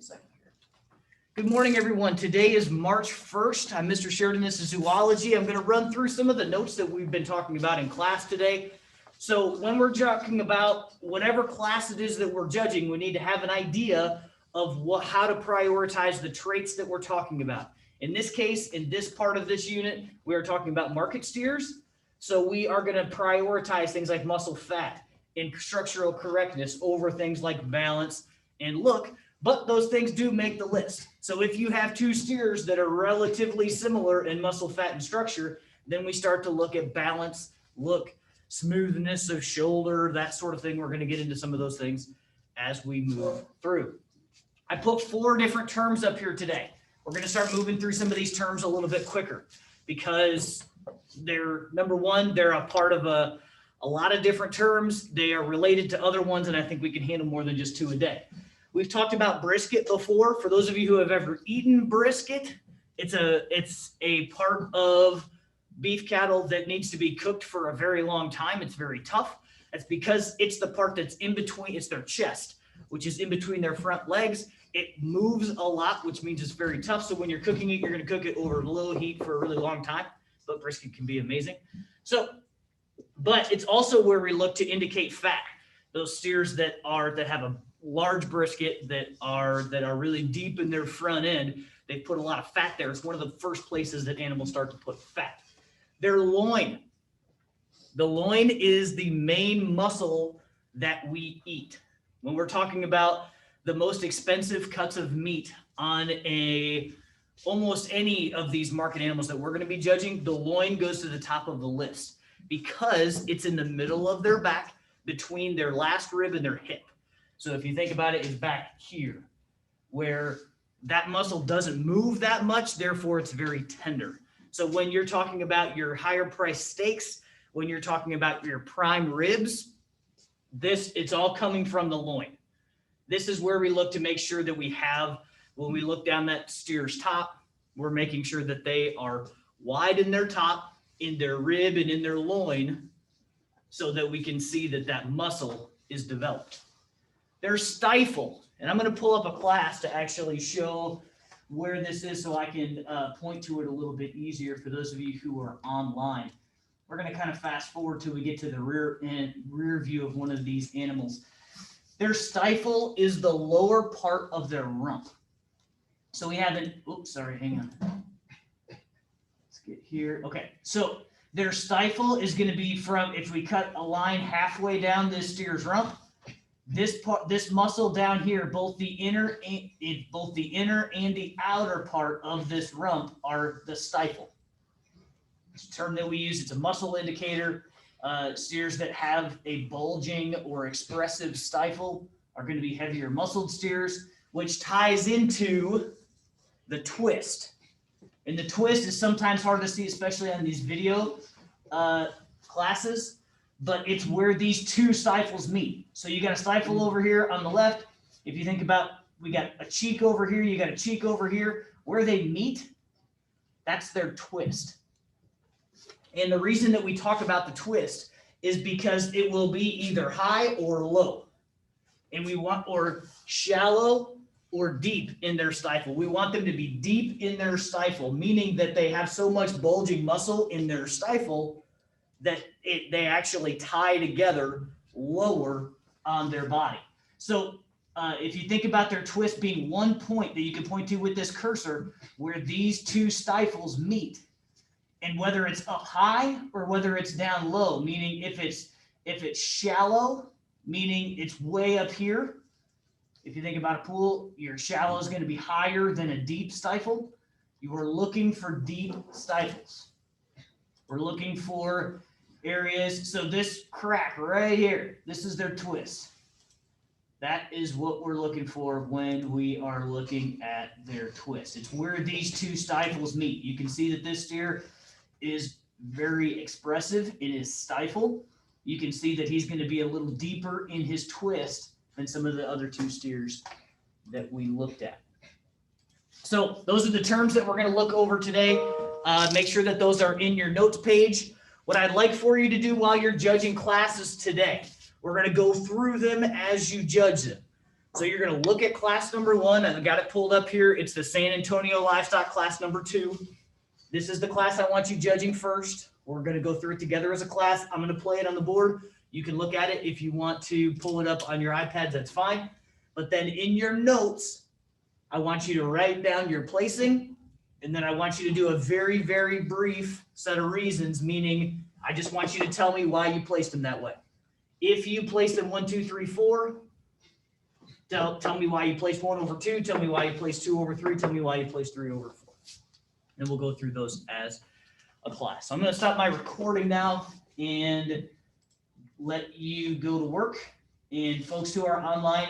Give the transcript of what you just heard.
a second here. Good morning, everyone. Today is March 1st. I'm Mr. Sheridan. This is Zoology. I'm going to run through some of the notes that we've been talking about in class today. So when we're talking about whatever class it is that we're judging, we need to have an idea of how to prioritize the traits that we're talking about. In this case, in this part of this unit, we are talking about market steers. So we are going to prioritize things like muscle fat and structural correctness over things like balance and look, but those things do make the list. So if you have two steers that are relatively similar in muscle fat and structure, then we start to look at balance, look, smoothness of shoulder, that sort of thing. We're going to get into some of those things as we move through. I put 4 different terms up here today. We're going to start moving through some of these terms a little bit quicker because they're, number one, they're a part of a lot of different terms. They are related to other ones, and I think we can handle more than just 2 a day. We've talked about brisket before. For those of you who have ever eaten brisket, it's a part of beef cattle that needs to be cooked for a very long time. It's very tough. That's because it's the part that's in between, it's their chest, which is in between their front legs. It moves a lot, which means it's very tough. So when you're cooking it, you're going to cook it over low heat for a really long time. But brisket can be amazing. But it's also where we look to indicate fat. Those steers that have a large brisket that are really deep in their front end, they put a lot of fat there. It's one of the first places that animals start to put fat. Their loin. The loin is the main muscle that we eat. When we're talking about the most expensive cuts of meat on almost any of these market animals that we're going to be judging, the loin goes to the top of the list because it's in the middle of their back between their last rib and their hip. So if you think about it, it's back here where that muscle doesn't move that much, therefore it's very tender. So when you're talking about your higher price steaks, when you're talking about your prime ribs, it's all coming from the loin. This is where we look to make sure that we have, when we look down that steer's top, we're making sure that they are wide in their top, in their rib, and in their loin, so that we can see that that muscle is developed. Their stifle, and I'm going to pull up a class to actually show where this is so I can point to it a little bit easier for those of you who are online. We're going to kind of fast forward till we get to the rear view of one of these animals. Their stifle is the lower part of their rump. So we have an, oops, sorry, hang on. Let's get here. Okay, so their stifle is going to be from, if we cut a line halfway down this steer's rump, this muscle down here, both the inner and the outer part of this rump are the stifle. It's a term that we use. It's a muscle indicator. Steers that have a bulging or expressive stifle are going to be heavier muscled steers, which ties into the twist. And the twist is sometimes hard to see, especially on these video classes, but it's where these two stifles meet. So you got a stifle over here on the left. If you think about, we got a cheek over here, you got a cheek over here. Where they meet, that's their twist. And the reason that we talk about the twist is because it will be either high or low. And we want, or shallow or deep in their stifle. We want them to be deep in their stifle, meaning that they have so much bulging muscle in their stifle that they actually tie together lower on their body. So if you think about their twist being one point that you can point to with this cursor where these two stifles meet, and whether it's up high or whether it's down low, meaning if it's shallow, meaning it's way up here. If you think about a pool, your shallow is going to be higher than a deep stifle. You are looking for deep stifles. We're looking for areas. So this crack right here, this is their twist. That is what we're looking for when we are looking at their twist. It's where these two stifles meet. You can see that this steer is very expressive in his stifle. You can see that he's going to be a little deeper in his twist than some of the other two steers that we looked at. So those are the terms that we're going to look over today. Make sure that those are in your notes page. What I'd like for you to do while you're judging classes today, we're going to go through them as you judge them. So you're going to look at class number 1. I got it pulled up here. It's the San Antonio Livestock class number 2. This is the class I want you judging first. We're going to go through it together as a class. I'm going to play it on the board. You can look at it. If you want to pull it up on your iPads, that's fine. But then in your notes, I want you to write down your placing, and then I want you to do a very, very brief set of reasons, meaning I just want you to tell me why you placed them that way. If you placed them 1, 2, 3, 4, tell me why you placed 1 over 2. Tell me why you placed 2 over 3. Tell me why you placed 3 over 4. And we'll go through those as a class. So I'm going to stop my recording now and let you go to work. And folks who are online,